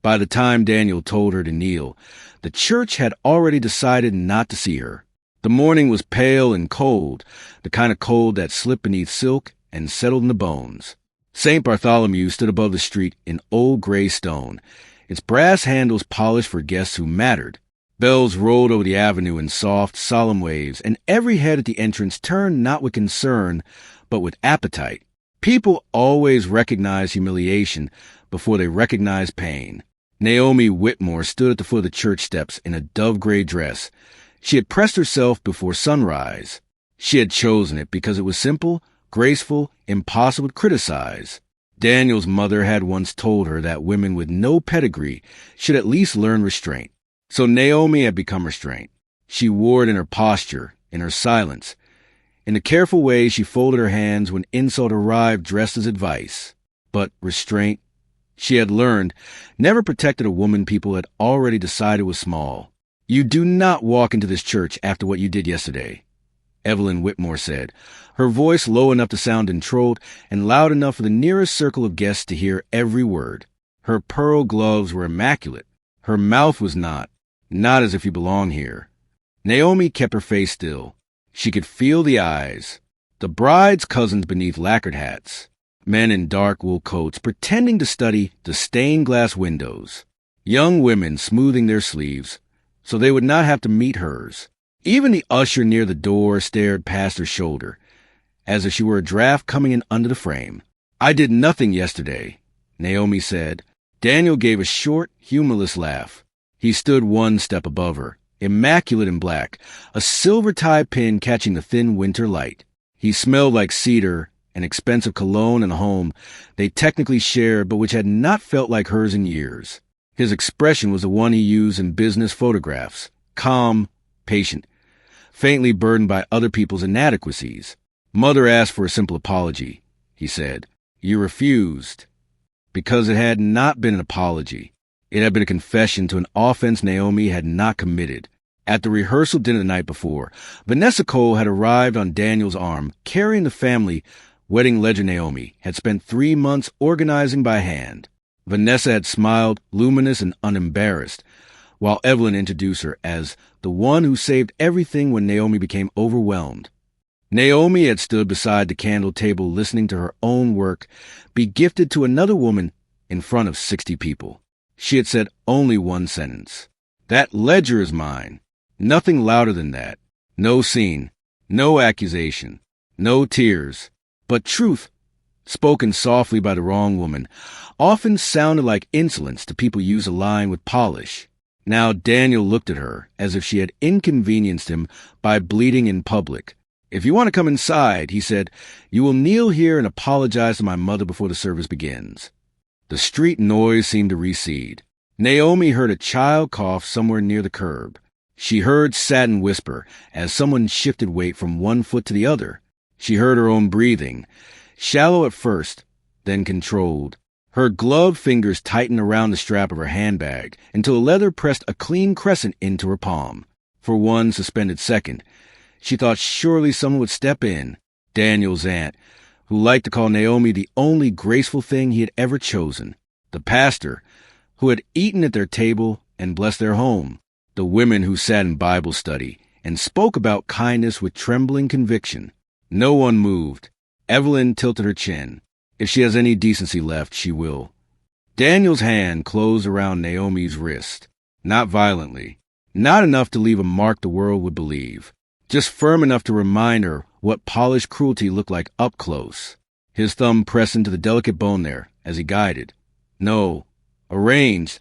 By the time Daniel told her to kneel, the church had already decided not to see her. The morning was pale and cold, the kind of cold that slipped beneath silk and settled in the bones. St. Bartholomew stood above the street in old gray stone, its brass handles polished for guests who mattered. Bells rolled over the avenue in soft, solemn waves, and every head at the entrance turned not with concern, but with appetite. People always recognize humiliation before they recognize pain. Naomi Whitmore stood at the foot of the church steps in a dove-gray dress. She had pressed herself before sunrise. She had chosen it because it was simple, graceful, impossible to criticize. Daniel's mother had once told her that women with no pedigree should at least learn restraint. So Naomi had become restraint. She wore it in her posture, in her silence. In the careful way she folded her hands when insult arrived dressed as advice. But restraint, she had learned, never protected a woman people had already decided was small. "You do not walk into this church after what you did yesterday," Evelyn Whitmore said, her voice low enough to sound controlled and loud enough for the nearest circle of guests to hear every word. Her pearl gloves were immaculate. Her mouth was not as if you belong here. Naomi kept her face still. She could feel the eyes. The bride's cousins beneath lacquered hats. Men in dark wool coats pretending to study the stained glass windows. Young women smoothing their sleeves so they would not have to meet hers. Even the usher near the door stared past her shoulder, as if she were a draft coming in under the frame. "I did nothing yesterday," Naomi said. Daniel gave a short, humorless laugh. He stood one step above her, immaculate in black, a silver tie pin catching the thin winter light. He smelled like cedar, an expensive cologne and a home they technically shared but which had not felt like hers in years. His expression was the one he used in business photographs, calm, patient, faintly burdened by other people's inadequacies. "Mother asked for a simple apology," he said. "You refused." Because it had not been an apology. It had been a confession to an offense Naomi had not committed. At the rehearsal dinner the night before, Vanessa Cole had arrived on Daniel's arm, carrying the family wedding ledger Naomi had spent 3 months organizing by hand. Vanessa had smiled, luminous and unembarrassed, while Evelyn introduced her as the one who saved everything when Naomi became overwhelmed. Naomi had stood beside the candle table listening to her own work be gifted to another woman in front of 60 people. She had said only one sentence. "That ledger is mine." Nothing louder than that. No scene, no accusation, no tears. But truth, spoken softly by the wrong woman, often sounded like insolence to people used to lying with polish. Now Daniel looked at her as if she had inconvenienced him by bleeding in public. "If you want to come inside," he said, "you will kneel here and apologize to my mother before the service begins." The street noise seemed to recede. Naomi heard a child cough somewhere near the curb. She heard Satin whisper as someone shifted weight from one foot to the other. She heard her own breathing, shallow at first, then controlled. Her gloved fingers tightened around the strap of her handbag until the leather pressed a clean crescent into her palm. For one suspended second, she thought surely someone would step in, Daniel's aunt, who liked to call Naomi the only graceful thing he had ever chosen, the pastor, who had eaten at their table and blessed their home, the women who sat in Bible study and spoke about kindness with trembling conviction. No one moved. Evelyn tilted her chin. If she has any decency left, she will. Daniel's hand closed around Naomi's wrist. Not violently. Not enough to leave a mark the world would believe. Just firm enough to remind her what polished cruelty looked like up close. His thumb pressed into the delicate bone there as he guided. No, arranged,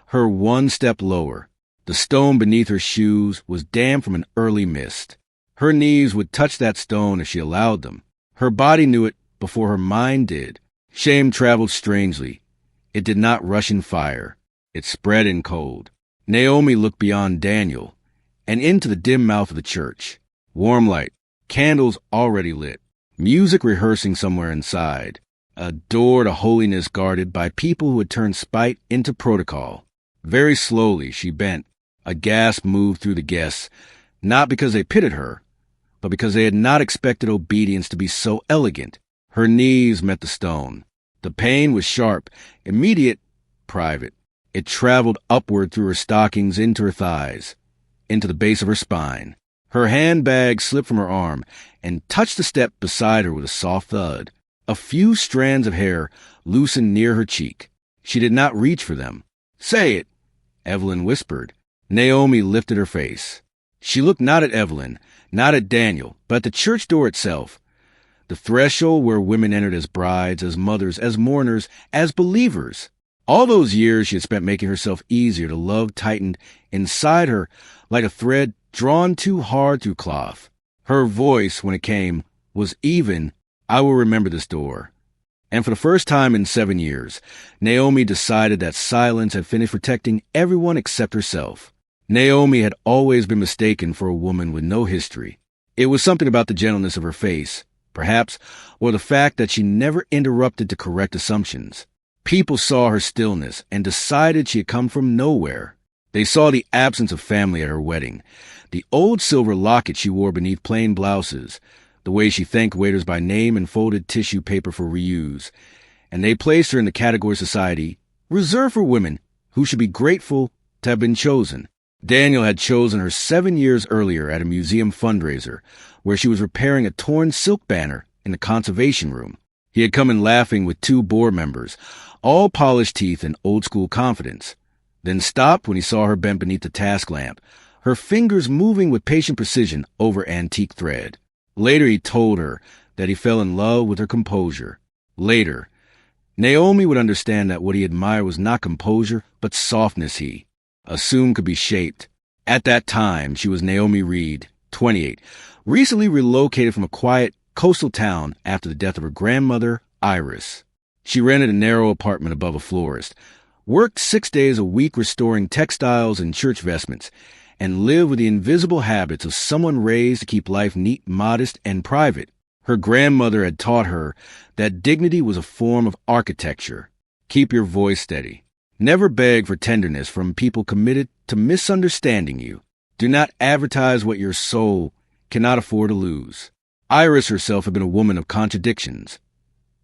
her one step lower. The stone beneath her shoes was damp from an early mist. Her knees would touch that stone if she allowed them. Her body knew it before her mind did. Shame traveled strangely. It did not rush in fire. It spread in cold. Naomi looked beyond Daniel and into the dim mouth of the church. Warm light, candles already lit, music rehearsing somewhere inside. A door to holiness guarded by people who had turned spite into protocol. Very slowly she bent. A gasp moved through the guests, not because they pitied her, but because they had not expected obedience to be so elegant. Her knees met the stone. The pain was sharp, immediate, private. It traveled upward through her stockings into her thighs, into the base of her spine. Her handbag slipped from her arm and touched the step beside her with a soft thud. A few strands of hair loosened near her cheek. She did not reach for them. "Say it," Evelyn whispered. Naomi lifted her face. She looked not at Evelyn, not at Daniel, but at the church door itself. The threshold where women entered as brides, as mothers, as mourners, as believers. All those years she had spent making herself easier to love tightened inside her like a thread drawn too hard through cloth. Her voice, when it came, was even, "I will remember this door." And for the first time in 7 years, Naomi decided that silence had finished protecting everyone except herself. Naomi had always been mistaken for a woman with no history. It was something about the gentleness of her face, perhaps, or the fact that she never interrupted to correct assumptions. People saw her stillness and decided she had come from nowhere. They saw the absence of family at her wedding, the old silver locket she wore beneath plain blouses, the way she thanked waiters by name and folded tissue paper for reuse, and they placed her in the category of society reserved for women who should be grateful to have been chosen. Daniel had chosen her 7 years earlier at a museum fundraiser where she was repairing a torn silk banner in the conservation room. He had come in laughing with 2 board members, all polished teeth and old-school confidence, then stopped when he saw her bent beneath the task lamp, her fingers moving with patient precision over antique thread. Later he told her that he fell in love with her composure. Later, Naomi would understand that what he admired was not composure, but softness he assumed could be shaped. At that time, she was Naomi Reed, 28, recently relocated from a quiet coastal town after the death of her grandmother, Iris. She rented a narrow apartment above a florist, worked 6 days a week restoring textiles and church vestments, and lived with the invisible habits of someone raised to keep life neat, modest, and private. Her grandmother had taught her that dignity was a form of architecture. Keep your voice steady. Never beg for tenderness from people committed to misunderstanding you. Do not advertise what your soul cannot afford to lose. Iris herself had been a woman of contradictions.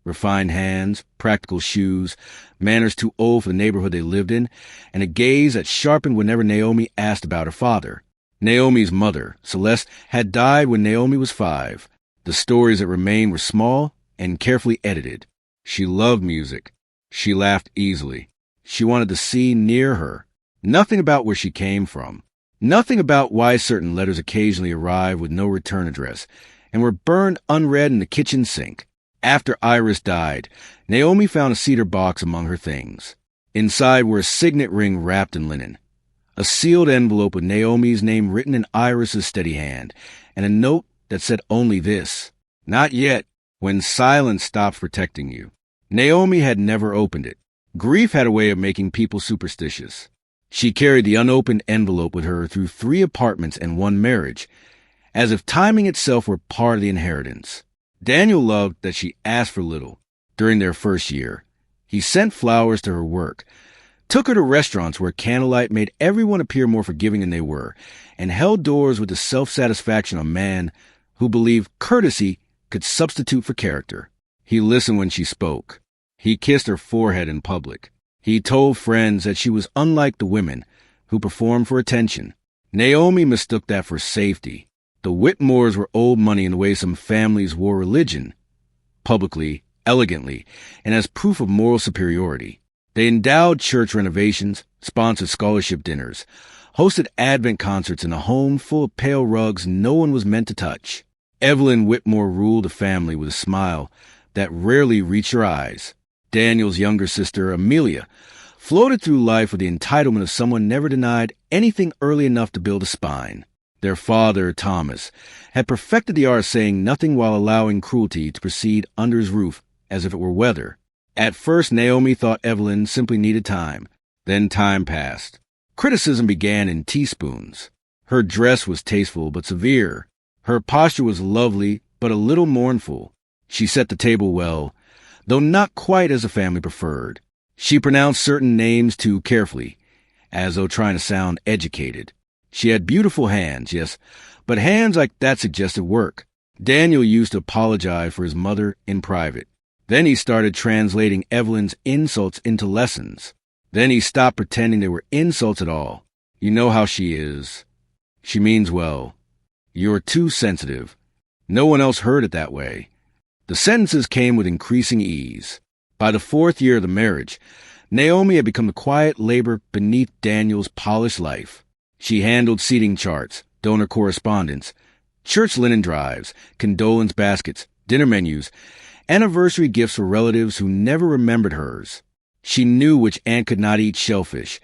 Refined hands, practical shoes, manners too old for the neighborhood they lived in, and a gaze that sharpened whenever Naomi asked about her father. Naomi's mother, Celeste, had died when Naomi was 5. The stories that remained were small and carefully edited. She loved music. She laughed easily. She wanted the sea near her. Nothing about where she came from. Nothing about why certain letters occasionally arrived with no return address and were burned unread in the kitchen sink. After Iris died, Naomi found a cedar box among her things. Inside were a signet ring wrapped in linen, a sealed envelope with Naomi's name written in Iris's steady hand, and a note that said only this: "Not yet, when silence stops protecting you." Naomi had never opened it. Grief had a way of making people superstitious. She carried the unopened envelope with her through 3 apartments and 1 marriage, as if timing itself were part of the inheritance. Daniel loved that she asked for little during their first year. He sent flowers to her work, took her to restaurants where candlelight made everyone appear more forgiving than they were, and held doors with the self-satisfaction of a man who believed courtesy could substitute for character. He listened when she spoke. He kissed her forehead in public. He told friends that she was unlike the women who performed for attention. Naomi mistook that for safety. The Whitmores were old money in the way some families wore religion, publicly, elegantly, and as proof of moral superiority. They endowed church renovations, sponsored scholarship dinners, hosted Advent concerts in a home full of pale rugs no one was meant to touch. Evelyn Whitmore ruled the family with a smile that rarely reached her eyes. Daniel's younger sister, Amelia, floated through life with the entitlement of someone never denied anything early enough to build a spine. Their father, Thomas, had perfected the art of saying nothing while allowing cruelty to proceed under his roof as if it were weather. At first, Naomi thought Evelyn simply needed time. Then time passed. Criticism began in teaspoons. Her dress was tasteful but severe. Her posture was lovely but a little mournful. She set the table well, though not quite as the family preferred. She pronounced certain names too carefully, as though trying to sound educated. She had beautiful hands, yes, but hands like that suggested work. Daniel used to apologize for his mother in private. Then he started translating Evelyn's insults into lessons. Then he stopped pretending they were insults at all. You know how she is. She means well. You're too sensitive. No one else heard it that way. The sentences came with increasing ease. By the 4th year of the marriage, Naomi had become the quiet labor beneath Daniel's polished life. She handled seating charts, donor correspondence, church linen drives, condolence baskets, dinner menus, anniversary gifts for relatives who never remembered hers. She knew which aunt could not eat shellfish,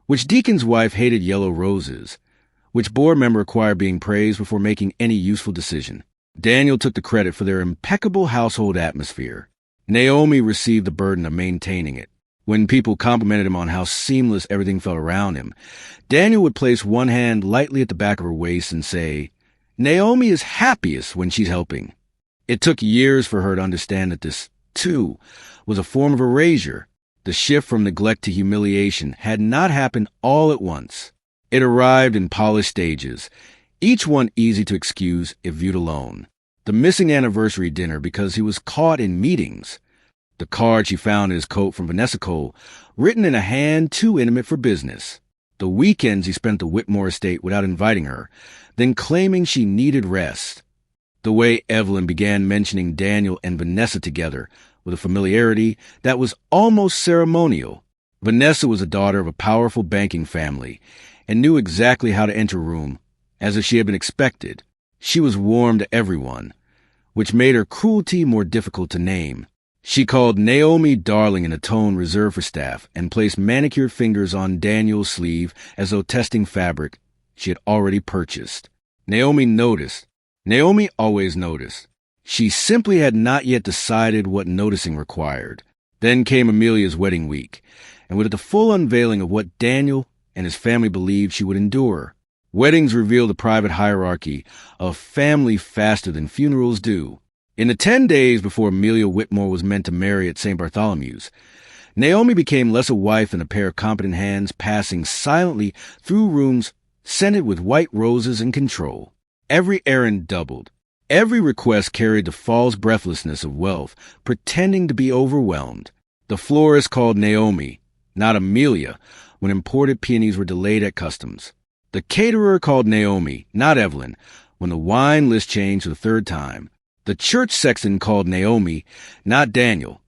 which deacon's wife hated yellow roses, which board member required being praised before making any useful decision. Daniel took the credit for their impeccable household atmosphere. Naomi received the burden of maintaining it. When people complimented him on how seamless everything felt around him, Daniel would place one hand lightly at the back of her waist and say, "Naomi is happiest when she's helping." It took years for her to understand that this, too, was a form of erasure. The shift from neglect to humiliation had not happened all at once. It arrived in polished stages, each one easy to excuse if viewed alone. The missing anniversary dinner because he was caught in meetings. The card she found in his coat from Vanessa Cole, written in a hand too intimate for business. The weekends he spent at the Whitmore estate without inviting her, then claiming she needed rest. The way Evelyn began mentioning Daniel and Vanessa together with a familiarity that was almost ceremonial. Vanessa was the daughter of a powerful banking family and knew exactly how to enter a room, as if she had been expected. She was warm to everyone, which made her cruelty more difficult to name. She called Naomi darling in a tone reserved for staff and placed manicured fingers on Daniel's sleeve as though testing fabric she had already purchased. Naomi noticed. Naomi always noticed. She simply had not yet decided what noticing required. Then came Amelia's wedding week, and with it the full unveiling of what Daniel and his family believed she would endure. Weddings reveal the private hierarchy of family faster than funerals do. In the 10 days before Amelia Whitmore was meant to marry at St. Bartholomew's, Naomi became less a wife than a pair of competent hands passing silently through rooms scented with white roses and control. Every errand doubled. Every request carried the false breathlessness of wealth, pretending to be overwhelmed. The florist called Naomi, not Amelia, when imported peonies were delayed at customs. The caterer called Naomi, not Evelyn, when the wine list changed for the 3rd time. The church sexton called Naomi, not Daniel,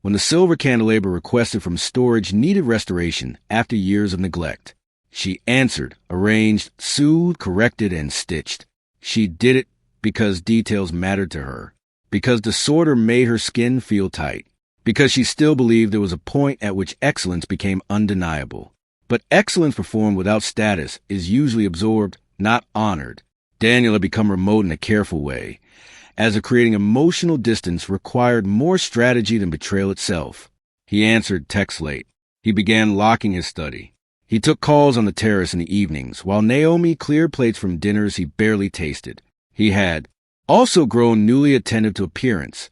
when the silver candelabra requested from storage needed restoration after years of neglect. She answered, arranged, soothed, corrected, and stitched. She did it because details mattered to her, because disorder made her skin feel tight, because she still believed there was a point at which excellence became undeniable. But excellence performed without status is usually absorbed, not honored. Daniel had become remote in a careful way, as if creating emotional distance required more strategy than betrayal itself. He answered texts late. He began locking his study. He took calls on the terrace in the evenings, while Naomi cleared plates from dinners he barely tasted. He had also grown newly attentive to appearance,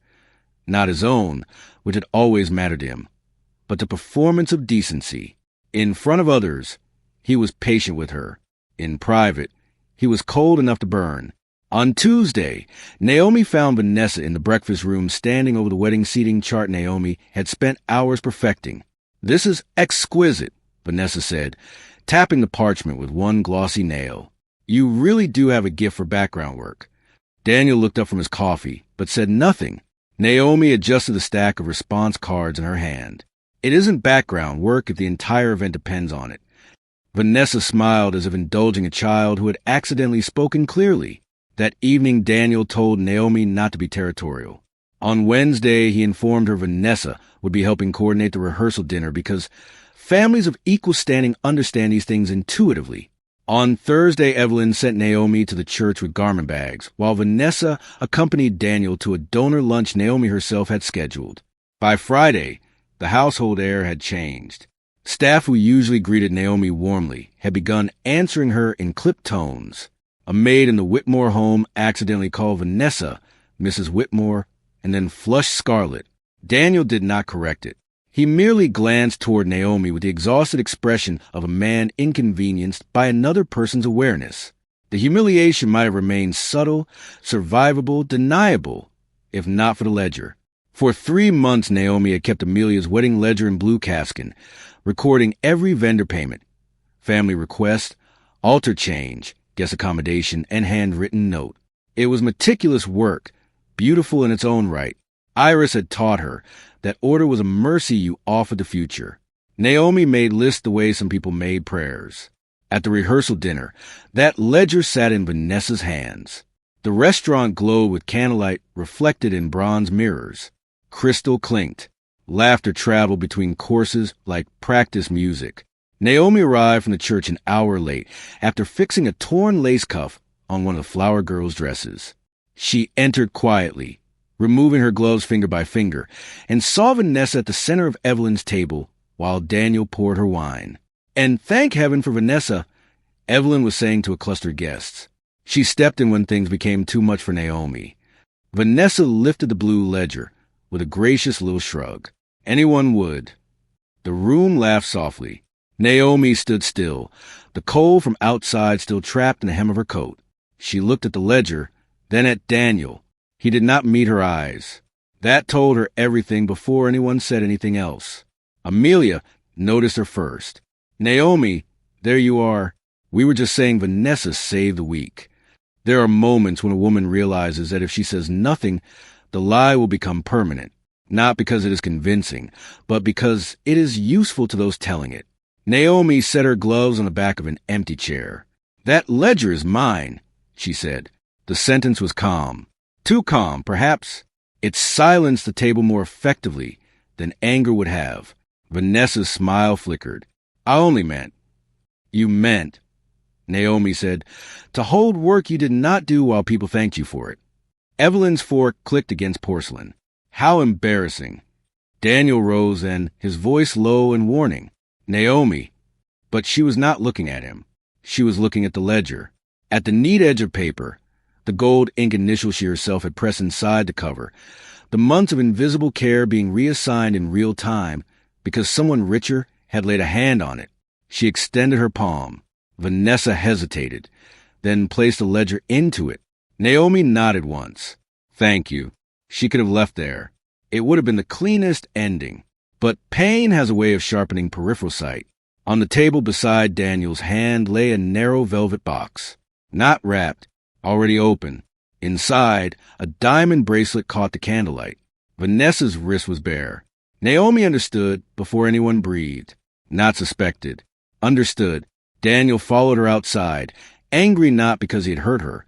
not his own, which had always mattered to him, but the performance of decency. In front of others, he was patient with her. In private, he was cold enough to burn. On Tuesday, Naomi found Vanessa in the breakfast room standing over the wedding seating chart Naomi had spent hours perfecting. "This is exquisite," Vanessa said, tapping the parchment with one glossy nail. "You really do have a gift for background work." Daniel looked up from his coffee, but said nothing. Naomi adjusted the stack of response cards in her hand. "It isn't background work if the entire event depends on it." Vanessa smiled as if indulging a child who had accidentally spoken clearly. That evening, Daniel told Naomi not to be territorial. On Wednesday, he informed her Vanessa would be helping coordinate the rehearsal dinner because families of equal standing understand these things intuitively. On Thursday, Evelyn sent Naomi to the church with garment bags, while Vanessa accompanied Daniel to a donor lunch Naomi herself had scheduled. By Friday, the household air had changed. Staff who usually greeted Naomi warmly had begun answering her in clipped tones. A maid in the Whitmore home accidentally called Vanessa Mrs. Whitmore and then flushed scarlet. Daniel did not correct it. He merely glanced toward Naomi with the exhausted expression of a man inconvenienced by another person's awareness. The humiliation might have remained subtle, survivable, deniable, if not for the ledger. For 3 months, Naomi had kept Amelia's wedding ledger in blue calfskin, recording every vendor payment, family request, altar change, guest accommodation, and handwritten note. It was meticulous work, beautiful in its own right. Iris had taught her that order was a mercy you offered the future. Naomi made lists the way some people made prayers. At the rehearsal dinner, that ledger sat in Vanessa's hands. The restaurant glowed with candlelight reflected in bronze mirrors. Crystal clinked. Laughter traveled between courses like practice music. Naomi arrived from the church an hour late after fixing a torn lace cuff on one of the flower girl's dresses. She entered quietly, removing her gloves finger by finger, and saw Vanessa at the center of Evelyn's table while Daniel poured her wine. And thank heaven for Vanessa, Evelyn was saying to a cluster of guests. She stepped in when things became too much for Naomi. Vanessa lifted the blue ledger with a gracious little shrug. Anyone would. The room laughed softly. Naomi stood still, the cold from outside still trapped in the hem of her coat. She looked at the ledger, then at Daniel. He did not meet her eyes. That told her everything before anyone said anything else. Amelia noticed her first. Naomi, there you are. We were just saying Vanessa saved the week. There are moments when a woman realizes that if she says nothing, the lie will become permanent, not because it is convincing, but because it is useful to those telling it. Naomi set her gloves on the back of an empty chair. That ledger is mine, she said. The sentence was calm. Too calm, perhaps. It silenced the table more effectively than anger would have. Vanessa's smile flickered. I only meant. You meant, Naomi said, to hold work you did not do while people thanked you for it. Evelyn's fork clicked against porcelain. How embarrassing. Daniel rose then, his voice low and warning. Naomi. But she was not looking at him. She was looking at the ledger. At the neat edge of paper, the gold ink initials she herself had pressed inside the cover, the months of invisible care being reassigned in real time because someone richer had laid a hand on it. She extended her palm. Vanessa hesitated, then placed the ledger into it. Naomi nodded once. Thank you. She could have left there. It would have been the cleanest ending. But pain has a way of sharpening peripheral sight. On the table beside Daniel's hand lay a narrow velvet box. Not wrapped, already open. Inside, a diamond bracelet caught the candlelight. Vanessa's wrist was bare. Naomi understood before anyone breathed. Not suspected. Understood. Daniel followed her outside, angry not because he had hurt her,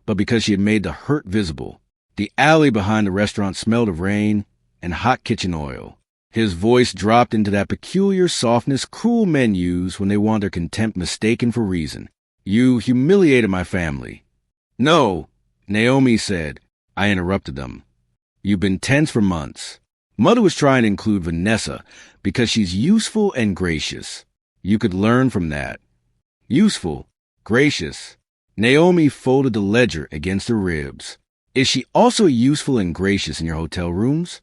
but because she had made the hurt visible. The alley behind the restaurant smelled of rain and hot kitchen oil. His voice dropped into that peculiar softness cruel men use when they want their contempt mistaken for reason. You humiliated my family. No, Naomi said. I interrupted them. You've been tense for months. Mother was trying to include Vanessa because she's useful and gracious. You could learn from that. Useful, gracious. Naomi folded the ledger against her ribs. Is she also useful and gracious in your hotel rooms?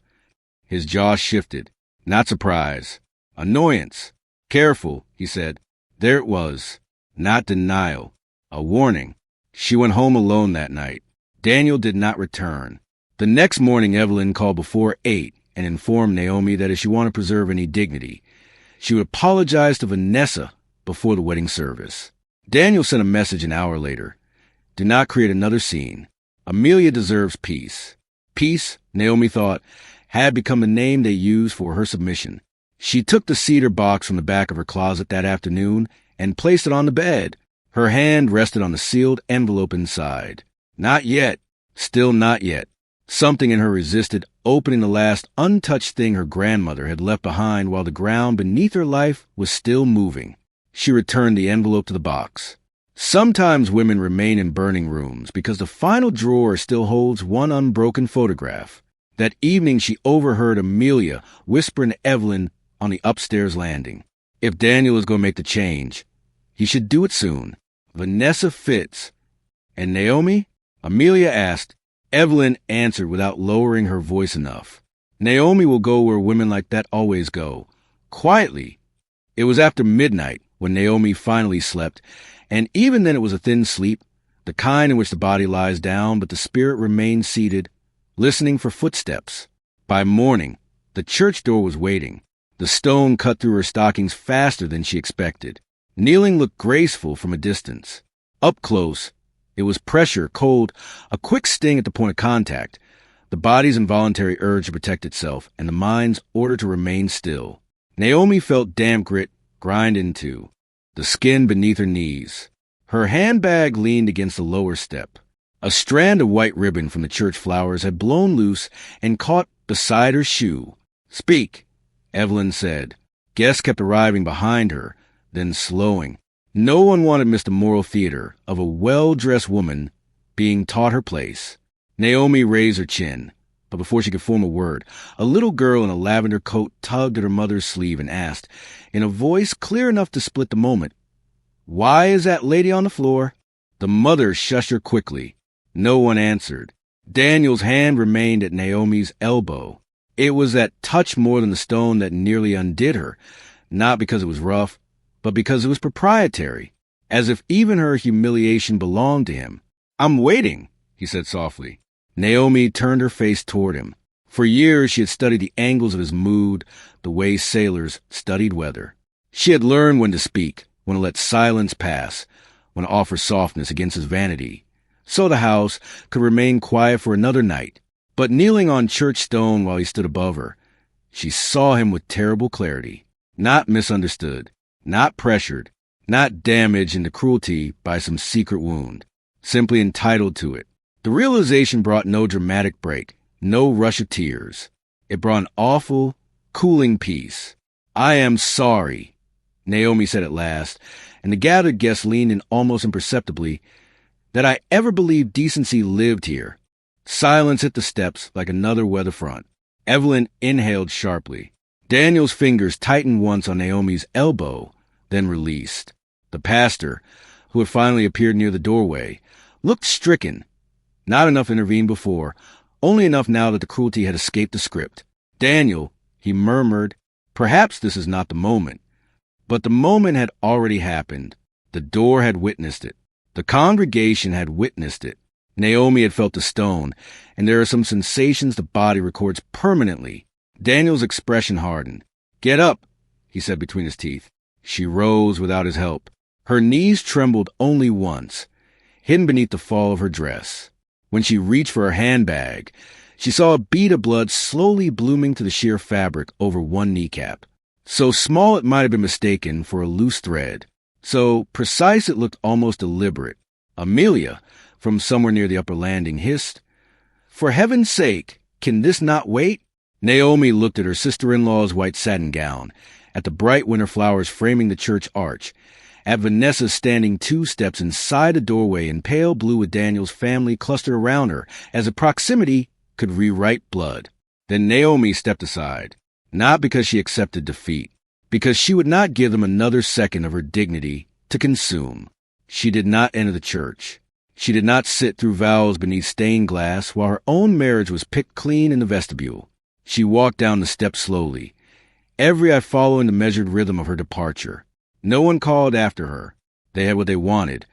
His jaw shifted. Not surprise. Annoyance. Careful, he said. There it was. Not denial. A warning. She went home alone that night. Daniel did not return. The next morning, Evelyn called before 8 and informed Naomi that if she wanted to preserve any dignity, she would apologize to Vanessa before the wedding service. Daniel sent a message an hour later. Do not create another scene. Amelia deserves peace. Peace, Naomi thought, had become the name they used for her submission. She took the cedar box from the back of her closet that afternoon and placed it on the bed. Her hand rested on the sealed envelope inside. Not yet. Still not yet. Something in her resisted opening the last untouched thing her grandmother had left behind while the ground beneath her life was still moving. She returned the envelope to the box. Sometimes women remain in burning rooms because the final drawer still holds one unbroken photograph. That evening she overheard Amelia whispering to Evelyn on the upstairs landing. If Daniel is going to make the change, he should do it soon. Vanessa fits. And Naomi? Amelia asked. Evelyn answered without lowering her voice enough. Naomi will go where women like that always go. Quietly. It was after midnight when Naomi finally slept, and even then it was a thin sleep, the kind in which the body lies down but the spirit remains seated, listening for footsteps. By morning, the church door was waiting. The stone cut through her stockings faster than she expected. Kneeling looked graceful from a distance. Up close, it was pressure, cold, a quick sting at the point of contact, the body's involuntary urge to protect itself, and the mind's order to remain still. Naomi felt damp grit grind into the skin beneath her knees. Her handbag leaned against the lower step. A strand of white ribbon from the church flowers had blown loose and caught beside her shoe. "Speak," Evelyn said. Guests kept arriving behind her, then slowing. No one wanted Mr. Moral Theater of a well-dressed woman being taught her place. Naomi raised her chin, but before she could form a word, a little girl in a lavender coat tugged at her mother's sleeve and asked, in a voice clear enough to split the moment, "Why is that lady on the floor?" The mother shushed her quickly. No one answered. Daniel's hand remained at Naomi's elbow. It was that touch more than the stone that nearly undid her, not because it was rough, but because it was proprietary, as if even her humiliation belonged to him. "I'm waiting," he said softly. Naomi turned her face toward him. For years she had studied the angles of his mood, the way sailors studied weather. She had learned when to speak, when to let silence pass, when to offer softness against his vanity, so the house could remain quiet for another night. But kneeling on church stone while he stood above her, she saw him with terrible clarity, not misunderstood, not pressured, not damaged into cruelty by some secret wound, simply entitled to it. The realization brought no dramatic break, no rush of tears. It brought an awful, cooling peace. "I am sorry," Naomi said at last, and the gathered guests leaned in almost imperceptibly, "that I ever believed decency lived here." Silence hit the steps like another weather front. Evelyn inhaled sharply. Daniel's fingers tightened once on Naomi's elbow, then released. The pastor, who had finally appeared near the doorway, looked stricken. Not enough intervened before, only enough now that the cruelty had escaped the script. "Daniel," he murmured, "perhaps this is not the moment." But the moment had already happened. The door had witnessed it. The congregation had witnessed it. Naomi had felt the stone, and there are some sensations the body records permanently. Daniel's expression hardened. "Get up," he said between his teeth. She rose without his help. Her knees trembled only once, hidden beneath the fall of her dress. When she reached for her handbag, she saw a bead of blood slowly blooming to the sheer fabric over one kneecap. So small it might have been mistaken for a loose thread. So precise it looked almost deliberate. Amelia, from somewhere near the upper landing, hissed, "For heaven's sake, can this not wait?" Naomi looked at her sister-in-law's white satin gown, at the bright winter flowers framing the church arch, at Vanessa standing 2 steps inside the doorway in pale blue with Daniel's family clustered around her, as if proximity could rewrite blood. Then Naomi stepped aside, not because she accepted defeat, because she would not give them another second of her dignity to consume. She did not enter the church. She did not sit through vows beneath stained glass while her own marriage was picked clean in the vestibule. She walked down the steps slowly, every eye following the measured rhythm of her departure. No one called after her. They had what they wanted.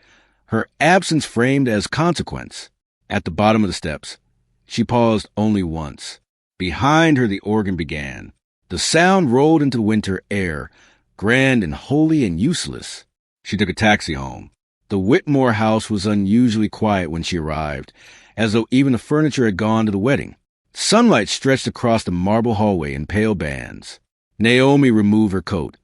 Her absence framed as consequence. At the bottom of the steps, she paused only once. Behind her the organ began. The sound rolled into the winter air, grand and holy and useless. She took a taxi home. The Whitmore house was unusually quiet when she arrived, as though even the furniture had gone to the wedding. Sunlight stretched across the marble hallway in pale bands. Naomi removed her coat,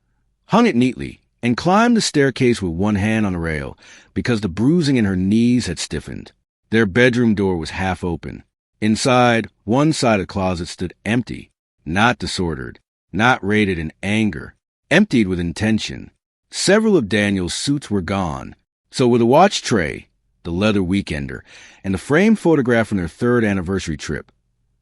hung it neatly, and climbed the staircase with one hand on the rail, because the bruising in her knees had stiffened. Their bedroom door was half open. Inside, one side of the closet stood empty, not disordered, not raided in anger, emptied with intention. Several of Daniel's suits were gone. So with a watch tray, the leather weekender, and the framed photograph from their 3rd anniversary trip,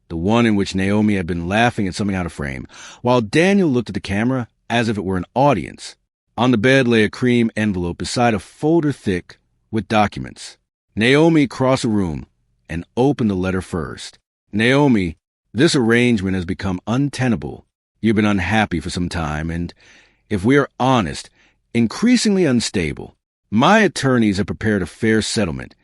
the one in which Naomi had been laughing at something out of frame, while Daniel looked at the camera as if it were an audience. On the bed lay a cream envelope beside a folder thick with documents. Naomi crossed the room and opened the letter first. "Naomi, this arrangement has become untenable. You've been unhappy for some time and, if we are honest, increasingly unstable. My attorneys have prepared a fair settlement,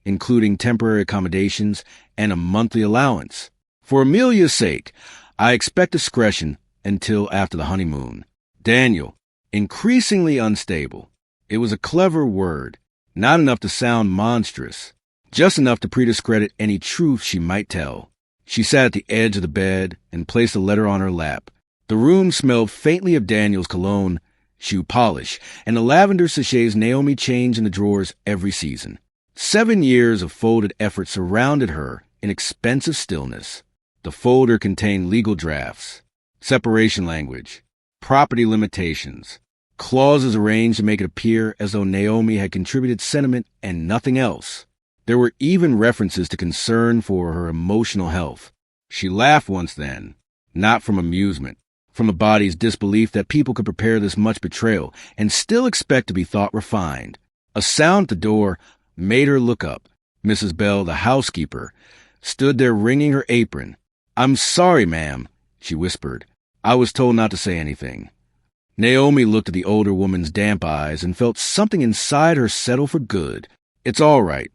including temporary accommodations and a monthly allowance. For Amelia's sake, I expect discretion until after the honeymoon. Daniel, increasingly unstable. It was a clever word, not enough to sound monstrous, just enough to prediscredit any truth she might tell. She sat at the edge of the bed and placed a letter on her lap. The room smelled faintly of Daniel's cologne, shoe polish, and the lavender sachets Naomi changed in the drawers every season. 7 years of folded effort surrounded her in expensive stillness. The folder contained legal drafts, separation language, property limitations, clauses arranged to make it appear as though Naomi had contributed sentiment and nothing else. There were even references to concern for her emotional health. She laughed once then, not from amusement, from the body's disbelief that people could prepare this much betrayal and still expect to be thought refined. A sound at the door made her look up. Mrs. Bell, the housekeeper, stood there wringing her apron. "I'm sorry, ma'am," she whispered. "I was told not to say anything." Naomi looked at the older woman's damp eyes and felt something inside her settle for good. "It's all right,"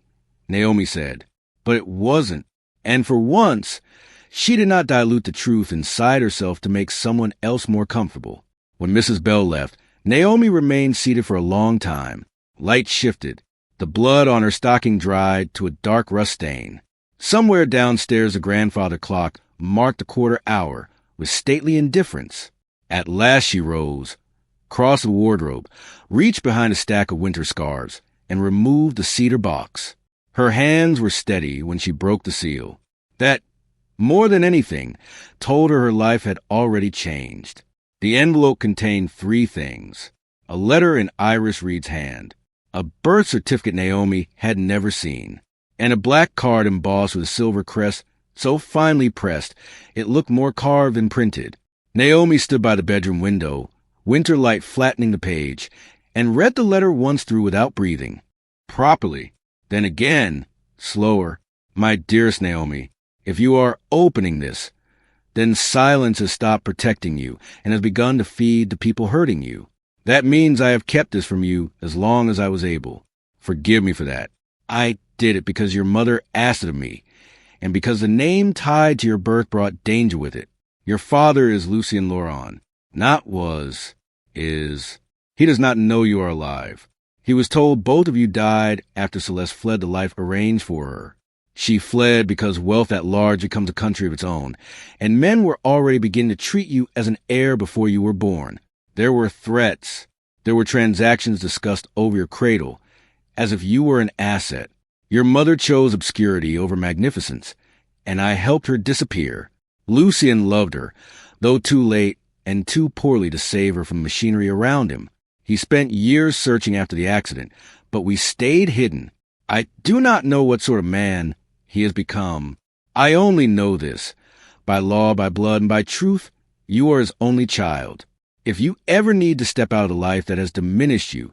Naomi said. But it wasn't. And for once, she did not dilute the truth inside herself to make someone else more comfortable. When Mrs. Bell left, Naomi remained seated for a long time. Light shifted. The blood on her stocking dried to a dark rust stain. Somewhere downstairs, the grandfather clock marked the quarter hour with stately indifference. At last she rose, crossed the wardrobe, reached behind a stack of winter scarves, and removed the cedar box. Her hands were steady when she broke the seal. That, more than anything, told her life had already changed. The envelope contained 3 things: a letter in Iris Reed's hand, a birth certificate Naomi had never seen, and a black card embossed with a silver crest so finely pressed it looked more carved than printed. Naomi stood by the bedroom window, winter light flattening the page, and read the letter once through without breathing. Properly. Then again, slower. "My dearest Naomi, if you are opening this, then silence has stopped protecting you and has begun to feed the people hurting you. That means I have kept this from you as long as I was able. Forgive me for that. I did it because your mother asked it of me, and because the name tied to your birth brought danger with it. Your father is Lucien Laurent. Not was, is. He does not know you are alive. He was told both of you died after Celeste fled the life arranged for her. She fled because wealth at large becomes a country of its own, and men were already beginning to treat you as an heir before you were born. There were threats. There were transactions discussed over your cradle, as if you were an asset. Your mother chose obscurity over magnificence, and I helped her disappear. Lucien loved her, though too late and too poorly to save her from machinery around him. He spent years searching after the accident, but we stayed hidden. I do not know what sort of man he has become. I only know this. By law, by blood, and by truth, you are his only child. If you ever need to step out of the life that has diminished you,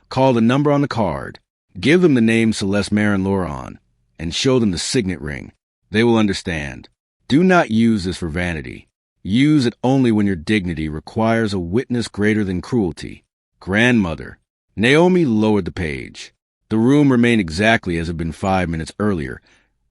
call the number on the card, give them the name Celeste Marin Laurent, and show them the signet ring. They will understand. Do not use this for vanity. Use it only when your dignity requires a witness greater than cruelty. Grandmother. Naomi lowered the page. The room remained exactly as it had been 5 minutes earlier.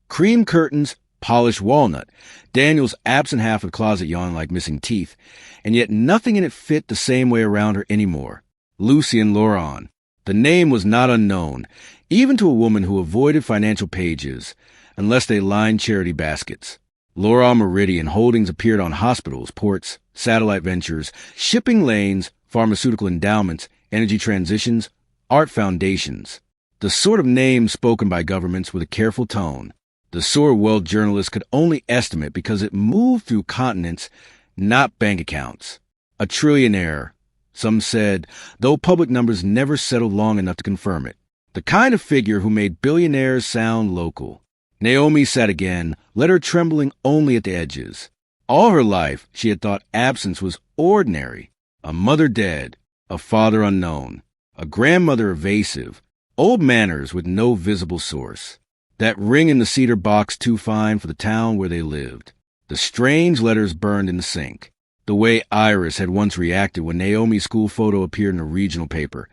Cream curtains, polished walnut. Daniel's absent half of the closet yawned like missing teeth, and yet nothing in it fit the same way around her anymore. Lucien Laurent. The name was not unknown, even to a woman who avoided financial pages, unless they lined charity baskets. Laurent Meridian holdings appeared on hospitals, ports, satellite ventures, shipping lanes, pharmaceutical endowments, energy transitions, art foundations. The sort of name spoken by governments with a careful tone. The sort wealth journalists could only estimate because it moved through continents, not bank accounts. A trillionaire, some said, though public numbers never settled long enough to confirm it. The kind of figure who made billionaires sound local. Naomi sat again, letter trembling only at the edges. All her life, she had thought absence was ordinary. A mother dead, a father unknown, a grandmother evasive, old manners with no visible source. That ring in the cedar box too fine for the town where they lived. The strange letters burned in the sink. The way Iris had once reacted when Naomi's school photo appeared in a regional paper,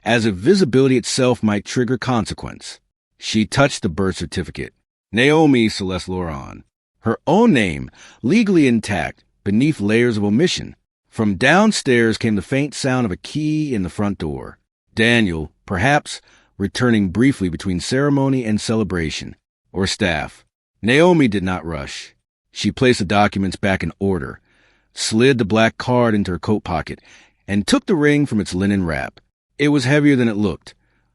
as if visibility itself might trigger consequence. She touched the birth certificate. Naomi Celeste Laurent. Her own name, legally intact, beneath layers of omission. From downstairs came the faint sound of a key in the front door. Daniel, perhaps, returning briefly between ceremony and celebration, or staff. Naomi did not rush. She placed the documents back in order, slid the black card into her coat pocket, and took the ring from its linen wrap. It was heavier than it looked.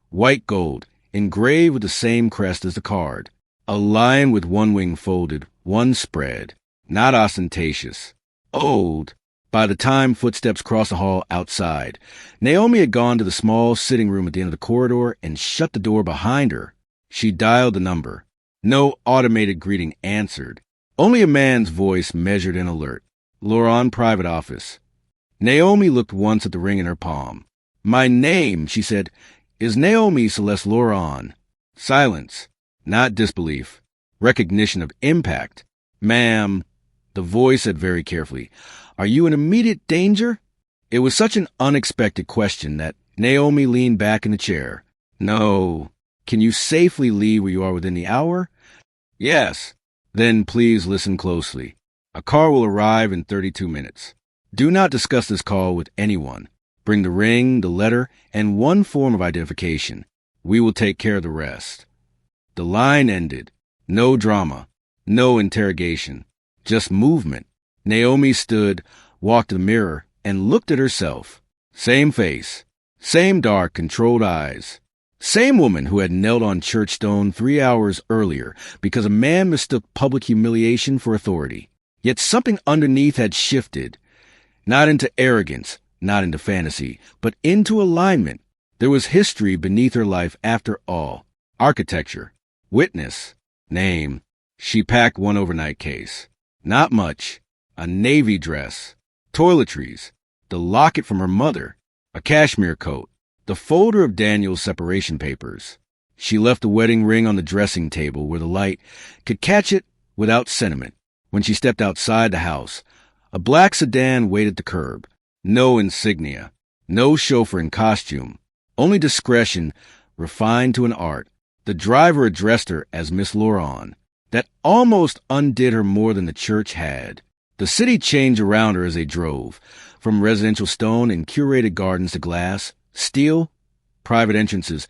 White gold, engraved with the same crest as the card. A lion with one wing folded, one spread. Not ostentatious. Old. By the time footsteps crossed the hall outside, Naomi had gone to the small sitting room at the end of the corridor and shut the door behind her. She dialed the number. No automated greeting answered. Only a man's voice measured and alert. Lauren, private office. Naomi looked once at the ring in her palm. "My name," she said, "is Naomi Celeste Lauren." Silence. Not disbelief. Recognition of impact. "Ma'am," the voice said very carefully, "are you in immediate danger?" It was such an unexpected question that Naomi leaned back in the chair. "No." "Can you safely leave where you are within the hour?" "Yes." "Then please listen closely. A car will arrive in 32 minutes. Do not discuss this call with anyone. Bring the ring, the letter, and one form of identification. We will take care of the rest." The line ended. No drama. No interrogation. Just movement. Naomi stood, walked to the mirror, and looked at herself. Same face. Same dark, controlled eyes. Same woman who had knelt on church stone 3 hours earlier because a man mistook public humiliation for authority. Yet something underneath had shifted. Not into arrogance, not into fantasy, but into alignment. There was history beneath her life after all. Architecture. Witness. Name. She packed one overnight case. Not much. A navy dress. Toiletries. The locket from her mother. A cashmere coat. The folder of Daniel's separation papers. She left the wedding ring on the dressing table where the light could catch it without sentiment. When she stepped outside the house, a black sedan waited at the curb. No insignia. No chauffeur in costume. Only discretion refined to an art. The driver addressed her as Miss Lauren. That almost undid her more than the church had. The city changed around her as they drove, from residential stone and curated gardens to glass, steel, private entrances,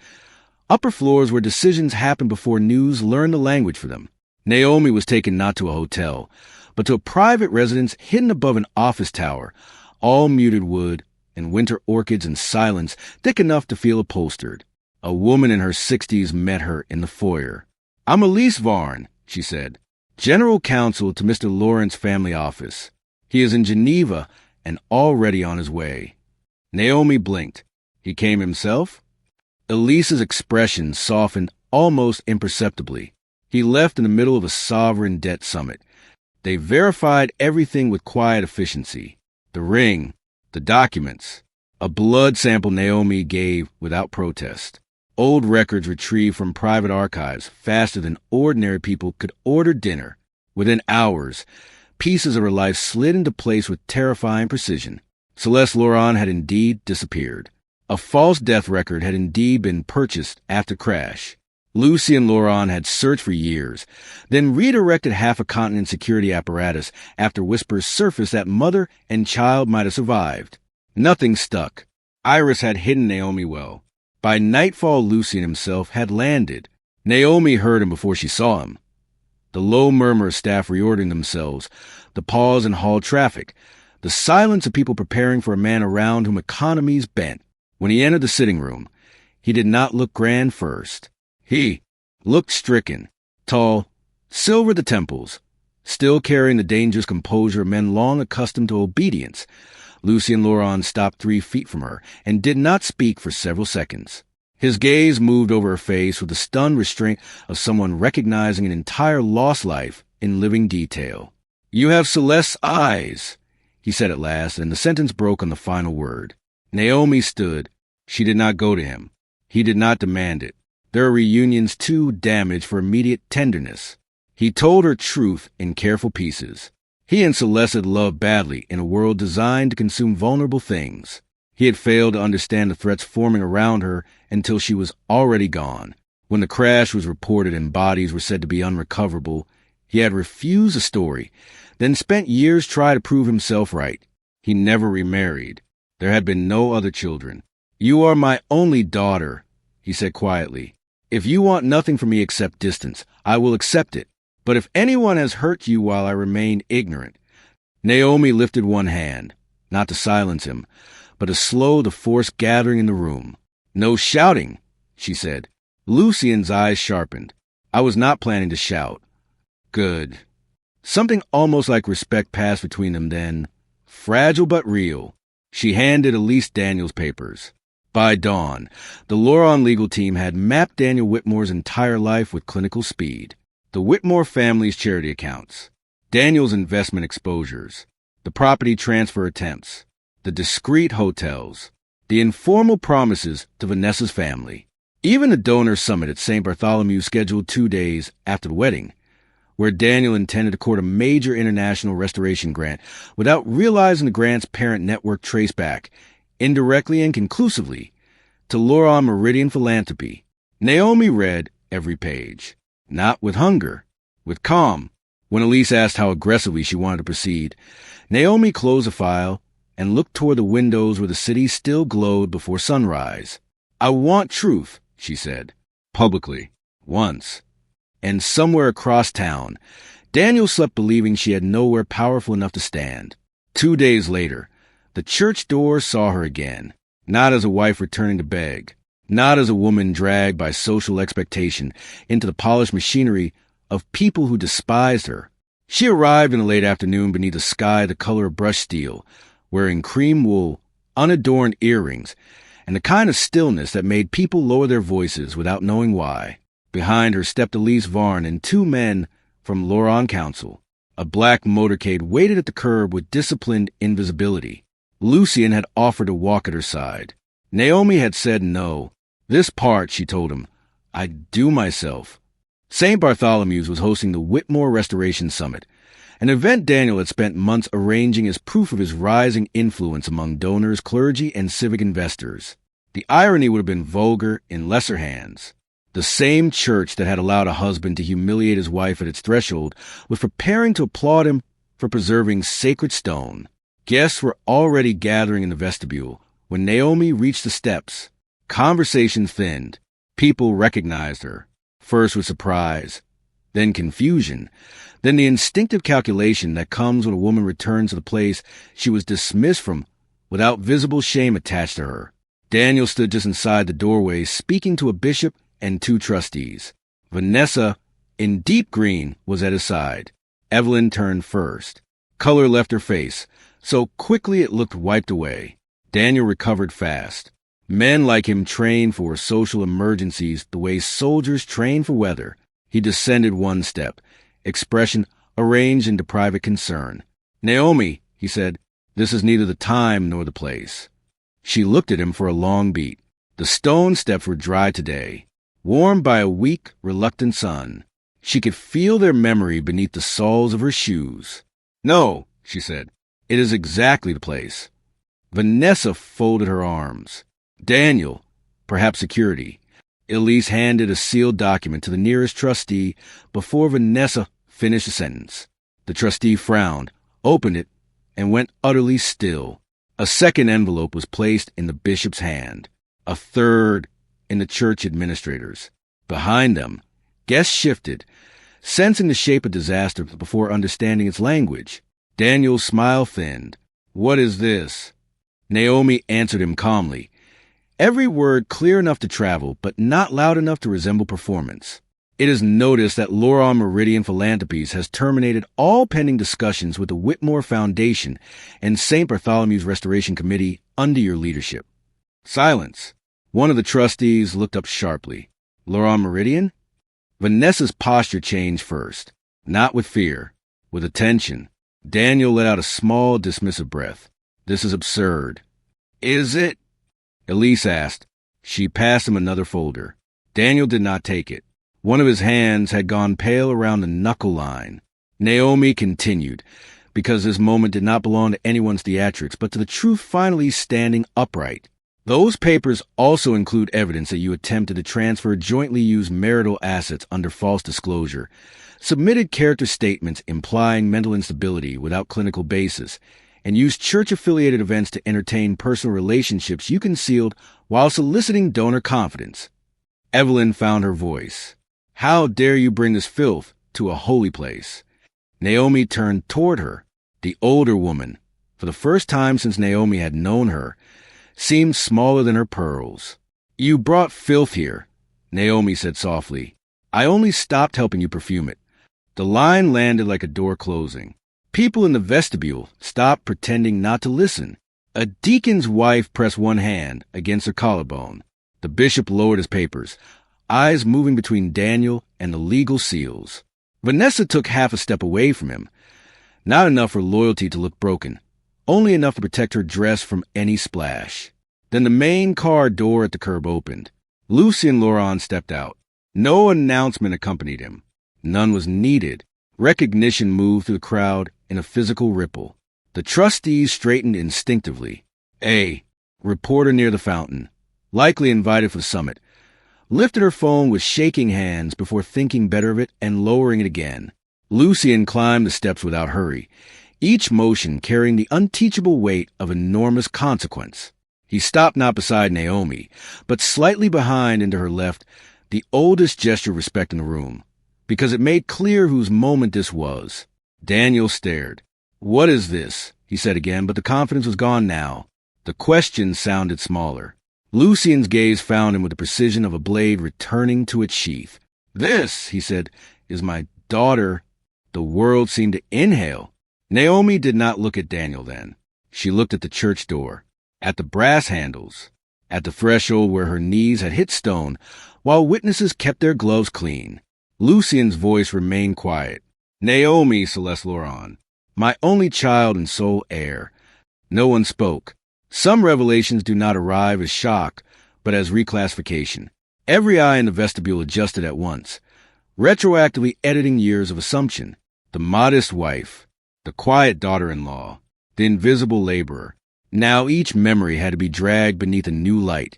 upper floors where decisions happened before news learned the language for them. Naomi was taken not to a hotel, but to a private residence hidden above an office tower, all muted wood and winter orchids and silence thick enough to feel upholstered. A woman in her 60s met her in the foyer. "I'm Elise Varn," she said, "General Counsel to Mr. Lawrence family office. He is in Geneva and already on his way." Naomi blinked. "He came himself?" Elise's expression softened almost imperceptibly. "He left in the middle of a sovereign debt summit. They verified everything with quiet efficiency. The ring, the documents, a blood sample Naomi gave without protest. Old records retrieved from private archives faster than ordinary people could order dinner. Within hours, pieces of her life slid into place with terrifying precision. Celeste Lauren had indeed disappeared. A false death record had indeed been purchased after crash. Lucy and Lauren had searched for years, then redirected half a continent's security apparatus after whispers surfaced that mother and child might have survived. Nothing stuck. Iris had hidden Naomi well. By nightfall, Lucy and himself had landed. Naomi heard him before she saw him. The low murmur of staff reordering themselves, the pause in hall traffic, the silence of people preparing for a man around whom economies bent. When he entered the sitting room, he did not look grand first. He looked stricken, tall, silver at the temples, still carrying the dangerous composure of men long accustomed to obedience. Lucy and Lauren stopped 3 feet from her and did not speak for several seconds. His gaze moved over her face with the stunned restraint of someone recognizing an entire lost life in living detail. "You have Celeste's eyes," he said at last, and the sentence broke on the final word. Naomi stood. She did not go to him. He did not demand it. Their reunions too damaged for immediate tenderness. He told her truth in careful pieces. He and Celeste had loved badly in a world designed to consume vulnerable things. He had failed to understand the threats forming around her until she was already gone. When the crash was reported and bodies were said to be unrecoverable, He had refused a story, then spent years trying to prove himself right. He never remarried. There had been no other children. "You are my only daughter," he said quietly. "If you want nothing from me except distance, I will accept it. But if anyone has hurt you while I remain ignorant—" Naomi lifted one hand, not to silence him, but to slow the force gathering in the room. "No shouting," she said. Lucian's eyes sharpened. "I was not planning to shout." "Good." Something almost like respect passed between them then. Fragile but real. She handed Elise Daniel's papers. By dawn, the Loron legal team had mapped Daniel Whitmore's entire life with clinical speed. The Whitmore family's charity accounts, Daniel's investment exposures, the property transfer attempts, the discreet hotels, the informal promises to Vanessa's family, even the donor summit at St. Bartholomew scheduled 2 days after the wedding, where Daniel intended to court a major international restoration grant without realizing the grant's parent network traceback, indirectly and conclusively, to Loron Meridian Philanthropy. Naomi read every page, not with hunger, with calm. When Elise asked how aggressively she wanted to proceed, Naomi closed the file and looked toward the windows where the city still glowed before sunrise. "I want truth," she said, publicly, once. And somewhere across town, Daniel slept believing she had nowhere powerful enough to stand. 2 days later, the church door saw her again, not as a wife returning to beg, not as a woman dragged by social expectation into the polished machinery of people who despised her. She arrived in the late afternoon beneath a sky the color of brushed steel, wearing cream wool, unadorned earrings, and the kind of stillness that made people lower their voices without knowing why. Behind her stepped Elise Varn and 2 men from Loron Council. A black motorcade waited at the curb with disciplined invisibility. Lucian had offered to walk at her side. Naomi had said no. "This part," she told him, "I'd do myself." St. Bartholomew's was hosting the Whitmore Restoration Summit, an event Daniel had spent months arranging as proof of his rising influence among donors, clergy, and civic investors. The irony would have been vulgar in lesser hands. The same church that had allowed a husband to humiliate his wife at its threshold was preparing to applaud him for preserving sacred stone. Guests were already gathering in the vestibule when Naomi reached the steps. Conversation thinned. People recognized her, first with surprise, then confusion, then the instinctive calculation that comes when a woman returns to the place she was dismissed from without visible shame attached to her. Daniel stood just inside the doorway, speaking to a bishop and 2 trustees. Vanessa, in deep green, was at his side. Evelyn turned first. Color left her face, so quickly it looked wiped away. Daniel recovered fast. Men like him train for social emergencies the way soldiers train for weather. He descended 1 step, expression arranged into private concern. "Naomi," he said, "this is neither the time nor the place." She looked at him for a long beat. The stone steps were dry today, warmed by a weak, reluctant sun. She could feel their memory beneath the soles of her shoes. "No," she said, "it is exactly the place." Vanessa folded her arms. "Daniel, perhaps security." Elise handed a sealed document to the nearest trustee before Vanessa finished the sentence. The trustee frowned, opened it, and went utterly still. A second envelope was placed in the bishop's hand, a third in the church administrator's. Behind them, guests shifted, sensing the shape of disaster before understanding its language. Daniel's smile thinned. "What is this?" Naomi answered him calmly, every word clear enough to travel, but not loud enough to resemble performance. "It is noticed that Loron Meridian Philanthropies has terminated all pending discussions with the Whitmore Foundation and St. Bartholomew's Restoration Committee under your leadership." Silence. One of the trustees looked up sharply. "Loron Meridian?" Vanessa's posture changed first, not with fear, with attention. Daniel let out a small, dismissive breath. "This is absurd." "Is it?" Elise asked. She passed him another folder. Daniel did not take it. One of his hands had gone pale around the knuckle line. Naomi continued, because this moment did not belong to anyone's theatrics, but to the truth finally standing upright. Those papers also include evidence that you attempted to transfer jointly used marital assets under false disclosure, submitted character statements implying mental instability without clinical basis, and used church-affiliated events to entertain personal relationships you concealed while soliciting donor confidence. Evelyn found her voice. How dare you bring this filth to a holy place? Naomi turned toward her. The older woman, for the first time since Naomi had known her, seemed smaller than her pearls. You brought filth here, Naomi said softly. I only stopped helping you perfume it. The line landed like a door closing. People in the vestibule stopped pretending not to listen. A deacon's wife pressed one hand against her collarbone. The bishop lowered his papers, eyes moving between Daniel and the legal seals. Vanessa took half a step away from him. Not enough for loyalty to look broken, only enough to protect her dress from any splash. Then the main car door at the curb opened. Lucien Laurent stepped out. No announcement accompanied him. None was needed. Recognition moved through the crowd in a physical ripple. The trustees straightened instinctively. A reporter near the fountain, likely invited for the summit, lifted her phone with shaking hands before thinking better of it and lowering it again. Lucien climbed the steps without hurry, each motion carrying the unteachable weight of enormous consequence. He stopped not beside Naomi, but slightly behind and to her left, the oldest gesture of respect in the room, because it made clear whose moment this was. Daniel stared. What is this? He said again, but the confidence was gone now. The question sounded smaller. Lucien's gaze found him with the precision of a blade returning to its sheath. This, he said, is my daughter. The world seemed to inhale. Naomi did not look at Daniel then. She looked at the church door, at the brass handles, at the threshold where her knees had hit stone, while witnesses kept their gloves clean. Lucien's voice remained quiet. Naomi Celeste Laurent, my only child and sole heir. No one spoke. Some revelations do not arrive as shock, but as reclassification. Every eye in the vestibule adjusted at once, retroactively editing years of assumption. The modest wife, the quiet daughter-in-law, the invisible laborer. Now each memory had to be dragged beneath a new light,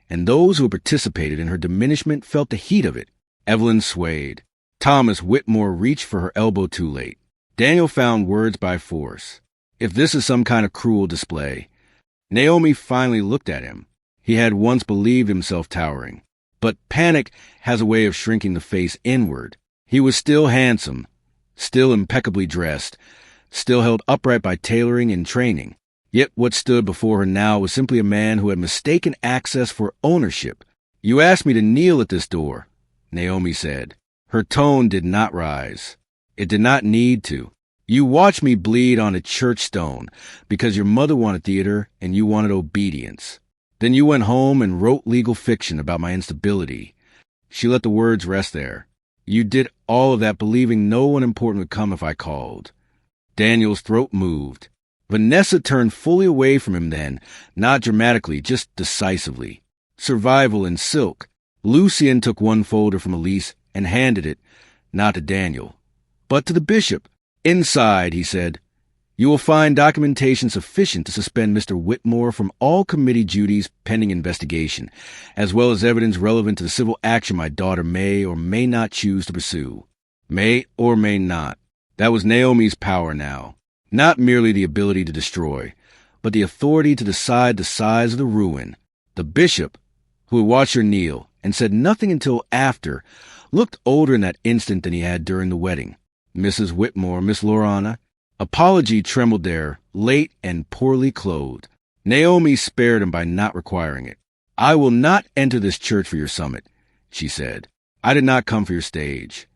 and those who had participated in her diminishment felt the heat of it. Evelyn swayed. Thomas Whitmore reached for her elbow too late. Daniel found words by force. If this is some kind of cruel display. Naomi finally looked at him. He had once believed himself towering. But panic has a way of shrinking the face inward. He was still handsome, still impeccably dressed, still held upright by tailoring and training. Yet what stood before her now was simply a man who had mistaken access for ownership. You asked me to kneel at this door, Naomi said. Her tone did not rise. It did not need to. You watched me bleed on a church stone because your mother wanted theater and you wanted obedience. Then you went home and wrote legal fiction about my instability. She let the words rest there. You did all of that believing no one important would come if I called. Daniel's throat moved. Vanessa turned fully away from him then, not dramatically, just decisively. Survival in silk. Lucien took one folder from Elise and handed it, not to Daniel, but to the bishop. Inside, he said, you will find documentation sufficient to suspend Mr. Whitmore from all committee duties pending investigation, as well as evidence relevant to the civil action my daughter may or may not choose to pursue. May or may not. That was Naomi's power now. Not merely the ability to destroy, but the authority to decide the size of the ruin. The bishop, who had watched her kneel and said nothing until after, looked older in that instant than he had during the wedding. Mrs. Whitmore, Miss Laurana. Apology trembled there, late and poorly clothed. Naomi spared him by not requiring it. I will not enter this church for your summit, she said. I did not come for your stage.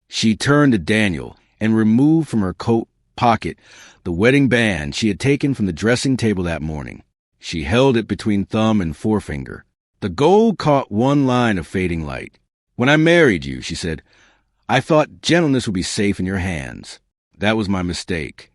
She turned to Daniel and removed from her coat pocket the wedding band she had taken from the dressing table that morning. She held it between thumb and forefinger. The gold caught one line of fading light. When I married you, she said, I thought gentleness would be safe in your hands. That was my mistake.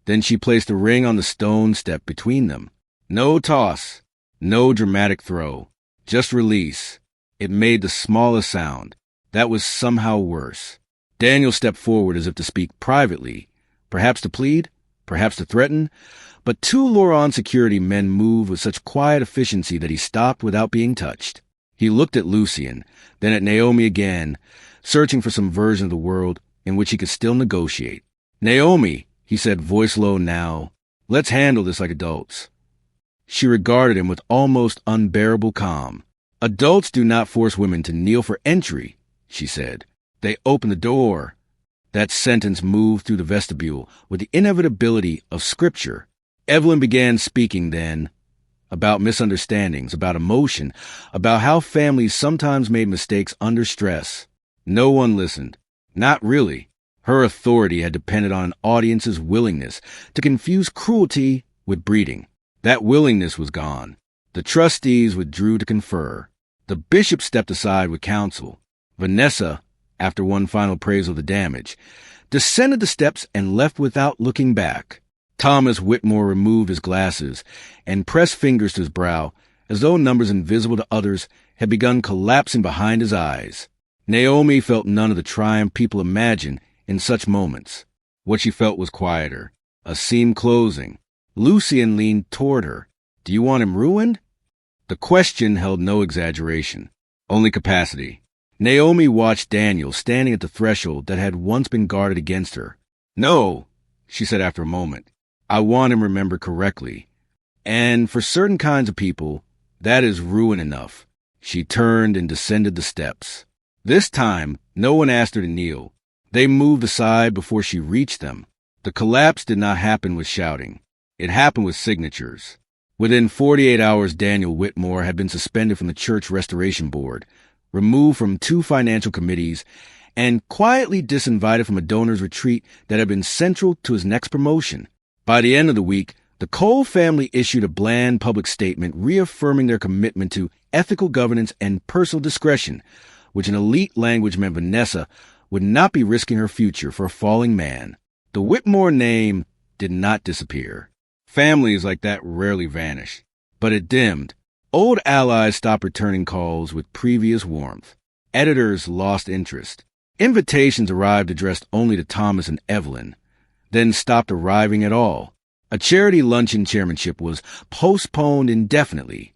Then she placed a ring on the stone step between them. No toss, no dramatic throw, just release. It made the smallest sound. That was somehow worse. Daniel stepped forward as if to speak privately, perhaps to plead. perhaps to threaten, but two Loron security men moved with such quiet efficiency that he stopped without being touched. He looked at Lucien, then at Naomi again, searching for some version of the world in which he could still negotiate. "Naomi," he said, voice low now, "let's handle this like adults." She regarded him with almost unbearable calm. "Adults do not force women to kneel for entry," she said. "They open the door." That sentence moved through the vestibule with the inevitability of scripture. Evelyn began speaking then, about misunderstandings, about emotion, about how families sometimes made mistakes under stress. No one listened. Not really. Her authority had depended on an audience's willingness to confuse cruelty with breeding. That willingness was gone. The trustees withdrew to confer. The bishop stepped aside with counsel. Vanessa, after one final appraisal of the damage, descended the steps and left without looking back. Thomas Whitmore removed his glasses and pressed fingers to his brow, as though numbers invisible to others had begun collapsing behind his eyes. Naomi felt none of the triumph people imagine in such moments. What she felt was quieter, a seam closing. Lucien leaned toward her. "Do you want him ruined?" The question held no exaggeration, only capacity. Naomi watched Daniel standing at the threshold that had once been guarded against her. "No," she said after a moment. "I want him remembered correctly. And for certain kinds of people, that is ruin enough." She turned and descended the steps. This time, no one asked her to kneel. They moved aside before she reached them. The collapse did not happen with shouting. It happened with signatures. Within 48 hours, Daniel Whitmore had been suspended from the Church Restoration Board, removed from 2 financial committees, and quietly disinvited from a donor's retreat that had been central to his next promotion. By the end of the week, the Cole family issued a bland public statement reaffirming their commitment to ethical governance and personal discretion, which in elite language meant Vanessa would not be risking her future for a falling man. The Whitmore name did not disappear. Families like that rarely vanish. But it dimmed. Old allies stopped returning calls with previous warmth. Editors lost interest. Invitations arrived addressed only to Thomas and Evelyn, then stopped arriving at all. A charity luncheon chairmanship was postponed indefinitely.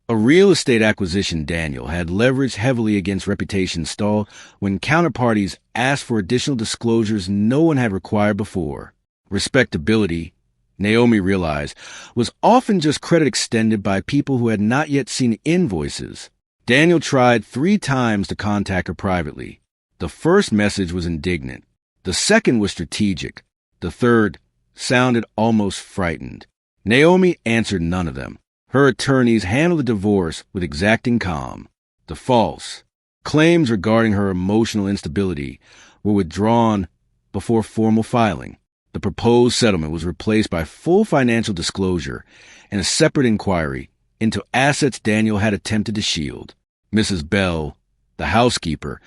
A real estate acquisition Daniel had leveraged heavily against reputation stalled when counterparties asked for additional disclosures no one had required before. Respectability, Naomi realized, was often just credit extended by people who had not yet seen invoices. Daniel tried 3 times to contact her privately. The first message was indignant. The second was strategic. The third sounded almost frightened. Naomi answered none of them. Her attorneys handled the divorce with exacting calm. The false claims regarding her emotional instability were withdrawn before formal filing. The proposed settlement was replaced by full financial disclosure and a separate inquiry into assets Daniel had attempted to shield. Mrs. Bell, the housekeeper,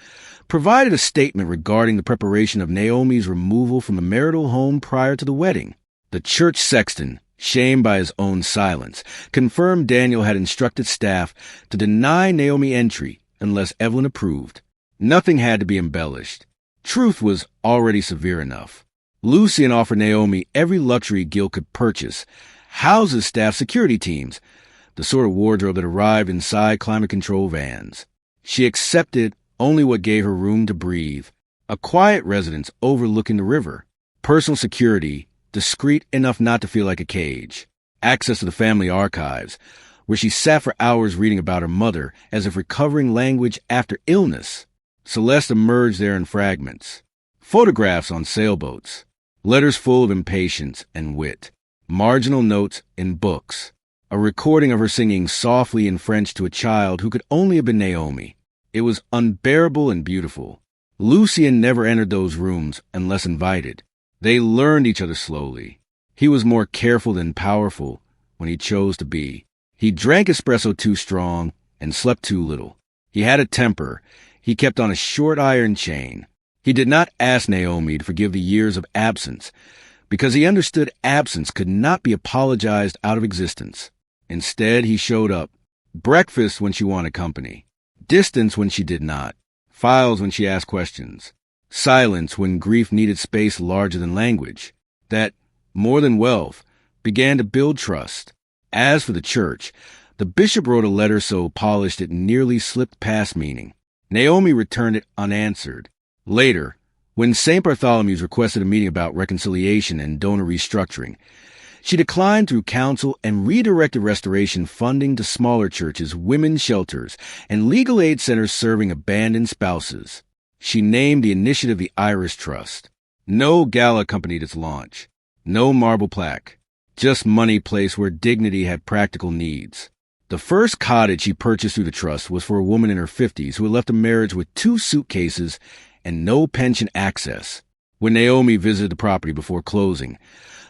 provided a statement regarding the preparation of Naomi's removal from the marital home prior to the wedding. The church sexton, shamed by his own silence, confirmed Daniel had instructed staff to deny Naomi entry unless Evelyn approved. Nothing had to be embellished. Truth was already severe enough. Lucien offered Naomi every luxury Gil could purchase, houses staff security teams, the sort of wardrobe that arrived inside climate-control vans. She accepted only what gave her room to breathe, a quiet residence overlooking the river, personal security, discreet enough not to feel like a cage, access to the family archives, where she sat for hours reading about her mother as if recovering language after illness. Celeste emerged there in fragments. Photographs on sailboats, letters full of impatience and wit, marginal notes in books, a recording of her singing softly in French to a child who could only have been Naomi. It was unbearable and beautiful. Lucien never entered those rooms unless invited. They learned each other slowly. He was more careful than powerful when he chose to be. He drank espresso too strong and slept too little. He had a temper he kept on a short iron chain. He did not ask Naomi to forgive the years of absence, because he understood absence could not be apologized out of existence. Instead, he showed up. Breakfast when she wanted company. Distance when she did not. Files when she asked questions. Silence when grief needed space larger than language. That more than wealth, began to build trust. As for the church, the bishop wrote a letter so polished it nearly slipped past meaning. Naomi returned it unanswered. Later, when St. Bartholomew's requested a meeting about reconciliation and donor restructuring, she declined through counsel and redirected restoration funding to smaller churches, women's shelters, and legal aid centers serving abandoned spouses. She named the initiative the Iris Trust. No gala accompanied its launch. No marble plaque. Just money placed where dignity had practical needs. The first cottage she purchased through the trust was for a woman in her 50s who had left a marriage with 2 suitcases and no pension access. When Naomi visited the property before closing,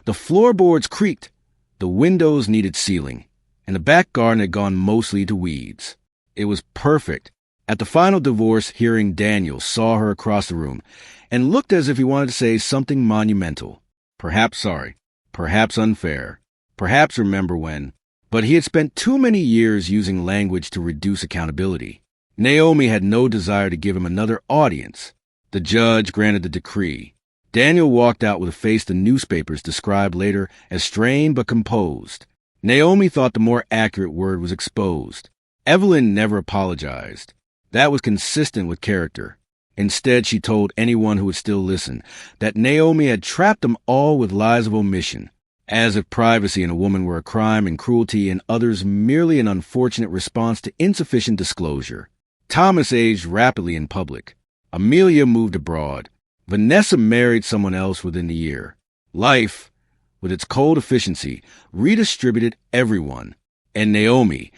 the floorboards creaked, the windows needed sealing, and the back garden had gone mostly to weeds. It was perfect. At the final divorce hearing, Daniel saw her across the room and looked as if he wanted to say something monumental. Perhaps sorry, perhaps unfair, perhaps remember when, but he had spent too many years using language to reduce accountability. Naomi had no desire to give him another audience. The judge granted the decree. Daniel walked out with a face the newspapers described later as strained but composed. Naomi thought the more accurate word was exposed. Evelyn never apologized. That was consistent with character. Instead, she told anyone who would still listen that Naomi had trapped them all with lies of omission, as if privacy in a woman were a crime and cruelty in others merely an unfortunate response to insufficient disclosure. Thomas aged rapidly in public. Amelia moved abroad. Vanessa married someone else within the year. Life, with its cold efficiency, redistributed everyone. And Naomi,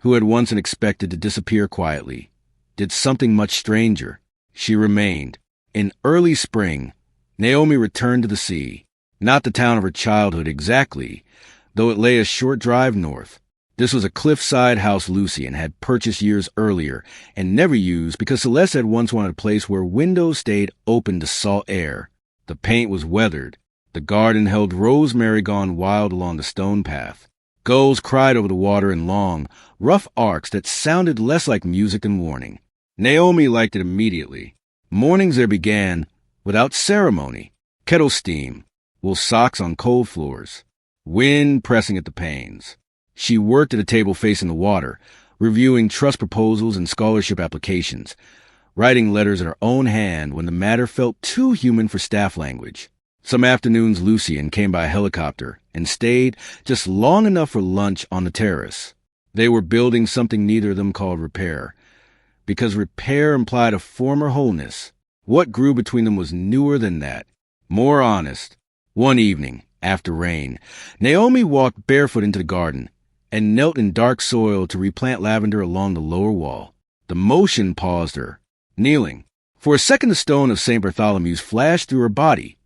who had once been expected to disappear quietly, did something much stranger. She remained. In early spring, Naomi returned to the sea. Not the town of her childhood exactly, though it lay a short drive north. This was a cliffside house Lucian had purchased years earlier and never used because Celeste had once wanted a place where windows stayed open to salt air. The paint was weathered. The garden held rosemary gone wild along the stone path. Gulls cried over the water in long, rough arcs that sounded less like music than warning. Naomi liked it immediately. Mornings there began without ceremony. Kettle steam, wool socks on cold floors, wind pressing at the panes. She worked at a table facing the water, reviewing trust proposals and scholarship applications, writing letters in her own hand when the matter felt too human for staff language. Some afternoons Lucian came by helicopter and stayed just long enough for lunch on the terrace. They were building something neither of them called repair, because repair implied a former wholeness. What grew between them was newer than that, more honest. One evening, after rain, Naomi walked barefoot into the garden and knelt in dark soil to replant lavender along the lower wall. The motion paused her. Kneeling. For a second the stone of St. Bartholomew's flashed through her body.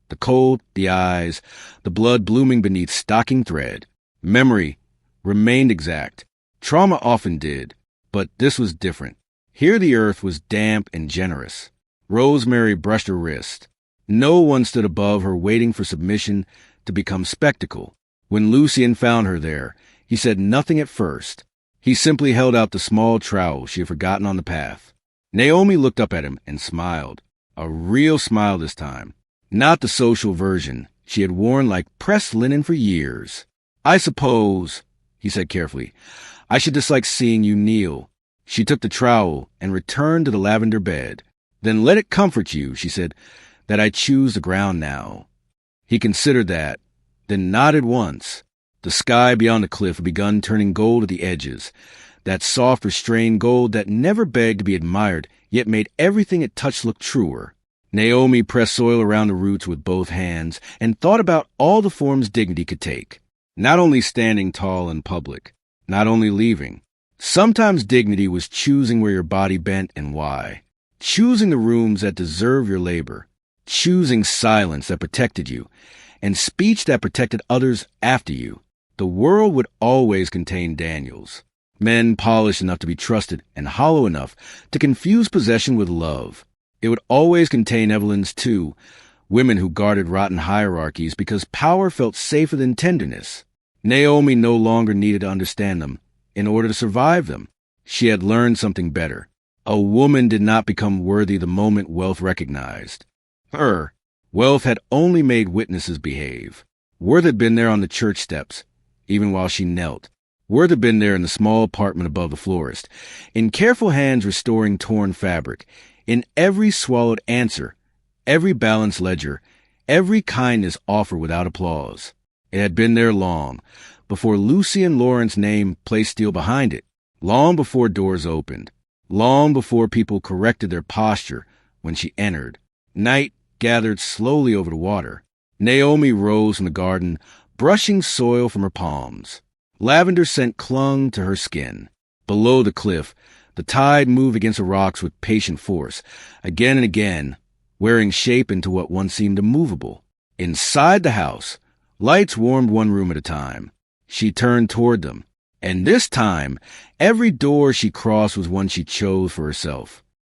The cold, the eyes, the blood blooming beneath stocking thread. Memory remained exact. Trauma often did, but this was different. Here the earth was damp and generous. Rosemary brushed her wrist. No one stood above her waiting for submission to become spectacle. When Lucian found her there, he said nothing at first. He simply held out the small trowel she had forgotten on the path. Naomi looked up at him and smiled. A real smile this time. Not the social version she had worn like pressed linen for years. "I suppose," he said carefully, "I should dislike seeing you kneel." She took the trowel and returned to the lavender bed. "Then let it comfort you," she said, "that I choose the ground now." He considered that, then nodded once. The sky beyond the cliff had begun turning gold at the edges, that soft, restrained gold that never begged to be admired, yet made everything it touched look truer. Naomi pressed soil around the roots with both hands and thought about all the forms dignity could take. Not only standing tall in public, not only leaving. Sometimes dignity was choosing where your body bent and why. Choosing the rooms that deserve your labor. Choosing silence that protected you, and speech that protected others after you. The world would always contain Daniels. Men polished enough to be trusted and hollow enough to confuse possession with love. It would always contain Evelyns, too, women who guarded rotten hierarchies because power felt safer than tenderness. Naomi no longer needed to understand them in order to survive them. She had learned something better. A woman did not become worthy the moment wealth recognized her. Wealth had only made witnesses behave. Worth had been there on the church steps, even while she knelt. Worth had been there in the small apartment above the florist, in careful hands restoring torn fabric, in every swallowed answer, every balanced ledger, every kindness offered without applause. It had been there long, before Lucy and Lauren's name placed steel behind it, long before doors opened, long before people corrected their posture when she entered. Night gathered slowly over the water. Naomi rose from the garden, brushing soil from her palms. Lavender scent clung to her skin. Below the cliff, the tide moved against the rocks with patient force, again and again, wearing shape into what once seemed immovable. Inside the house, lights warmed one room at a time. She turned toward them, and this time, every door she crossed was one she chose for herself.